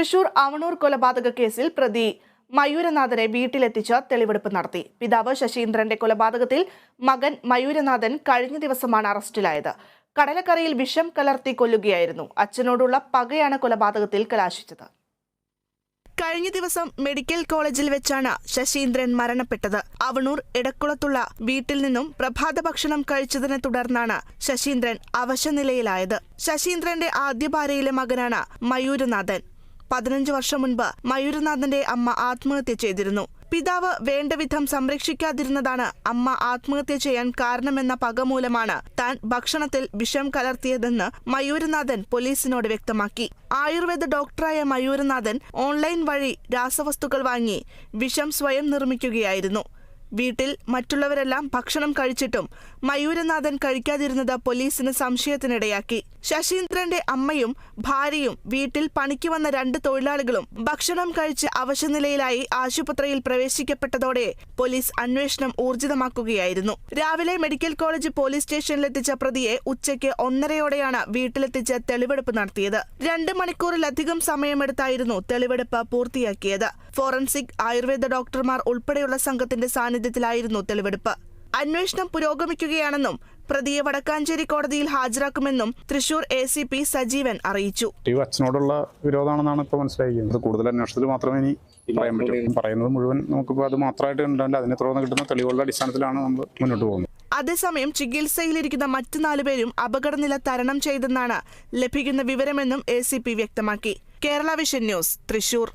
തൃശൂർ അവണൂർ കൊലപാതക കേസിൽ പ്രതി മയൂരനാഥനെ വീട്ടിലെത്തിച്ച് തെളിവെടുപ്പ് നടത്തി. പിതാവ് ശശീന്ദ്രന്റെ കൊലപാതകത്തിൽ മകൻ മയൂരനാഥൻ കഴിഞ്ഞ ദിവസമാണ് അറസ്റ്റിലായത്. കടലക്കരയിൽ വിഷം കലർത്തി കൊല്ലുകയായിരുന്നു. അച്ഛനോടുള്ള പകയാണ് കൊലപാതകത്തിൽ കലാശിച്ചത്. കഴിഞ്ഞ ദിവസം മെഡിക്കൽ കോളേജിൽ വെച്ചാണ് ശശീന്ദ്രൻ മരണപ്പെട്ടത്. അവണൂർ എടക്കുളത്തുള്ള വീട്ടിൽ നിന്നും പ്രഭാത ഭക്ഷണം കഴിച്ചതിനെ തുടർന്നാണ് ശശീന്ദ്രൻ അവശനിലയിലായത്. ശശീന്ദ്രന്റെ ആദ്യ ഭാര്യയിലെ മകനാണ് മയൂരനാഥൻ. 15 വർഷം മുൻപ് മയൂരനാഥന്റെ അമ്മ ആത്മഹത്യ ചെയ്തിരുന്നു. പിതാവ് വേണ്ടവിധം സംരക്ഷിക്കാതിരുന്നതാണ് അമ്മ ആത്മഹത്യ ചെയ്യാൻ കാരണമെന്ന പക മൂലമാണ് താൻ ഭക്ഷണത്തിൽ വിഷം കലർത്തിയതെന്ന് മയൂരനാഥൻ പോലീസിനോട് വ്യക്തമാക്കി. ആയുർവേദ ഡോക്ടറായ മയൂരനാഥൻ ഓൺലൈൻ വഴി രാസവസ്തുക്കൾ വാങ്ങി വിഷം സ്വയം നിർമ്മിക്കുകയായിരുന്നു. വീട്ടിൽ മറ്റുള്ളവരെല്ലാം ഭക്ഷണം കഴിച്ചിട്ടും മയൂരനാഥൻ കഴിക്കാതിരുന്നത് പോലീസിന് സംശയത്തിനിടയാക്കി. ശശീന്ദ്രന്റെ അമ്മയും ഭാര്യയും വീട്ടിൽ പണിക്ക് വന്ന 2 തൊഴിലാളികളും ഭക്ഷണം കഴിച്ച് അവശനിലയിലായി ആശുപത്രിയിൽ പ്രവേശിക്കപ്പെട്ടതോടെ പോലീസ് അന്വേഷണം ഊർജിതമാക്കുകയായിരുന്നു. രാവിലെ മെഡിക്കൽ കോളേജ് പോലീസ് സ്റ്റേഷനിലെത്തിച്ച പ്രതിയെ ഉച്ചയ്ക്ക് 1:30യോടെയാണ് വീട്ടിലെത്തിച്ച് തെളിവെടുപ്പ് നടത്തിയത്. 2 മണിക്കൂറിലധികം സമയമെടുത്തായിരുന്നു തെളിവെടുപ്പ് പൂർത്തിയാക്കിയത്. ഫോറൻസിക്, ആയുർവേദ ഡോക്ടർമാർ ഉൾപ്പെടെയുള്ള സംഘത്തിന്റെ സാന്നിധ്യത്തിലായിരുന്നു തെളിവെടുപ്പ്. അന്വേഷണം പുരോഗമിക്കുകയാണെന്നും പ്രതിയെ വടക്കാഞ്ചേരി കോടതിയിൽ ഹാജരാക്കുമെന്നും തൃശൂർ ACP സജീവൻ അറിയിച്ചു. അച്ഛനോടുള്ള വിരോധമാണെന്നാണ് ഇപ്പോൾ മനസ്സിലാക്കിയത്. കൂടുതൽ അന്വേഷണത്തിൽ മാത്രമേ ഇനി പറയാൻ പറ്റൂ. പറയുന്നത് മുഴുവൻ നമുക്കിപ്പോൾ അത് മാത്രമായിട്ട് ഉണ്ടല്ല, അതിനെ തുടർന്ന് കിട്ടുന്ന തെളിവുകളുടെ അടിസ്ഥാനത്തിലാണ് നമ്മൾ മുന്നോട്ട് പോകുന്നത്. അതേസമയം ചികിത്സയിലിരിക്കുന്ന മറ്റ് 4 പേരും അപകടനില തരണം ചെയ്തെന്നാണ് ലഭിക്കുന്ന വിവരമെന്നും ACP വ്യക്തമാക്കി. Kerala vision news, Thrissur.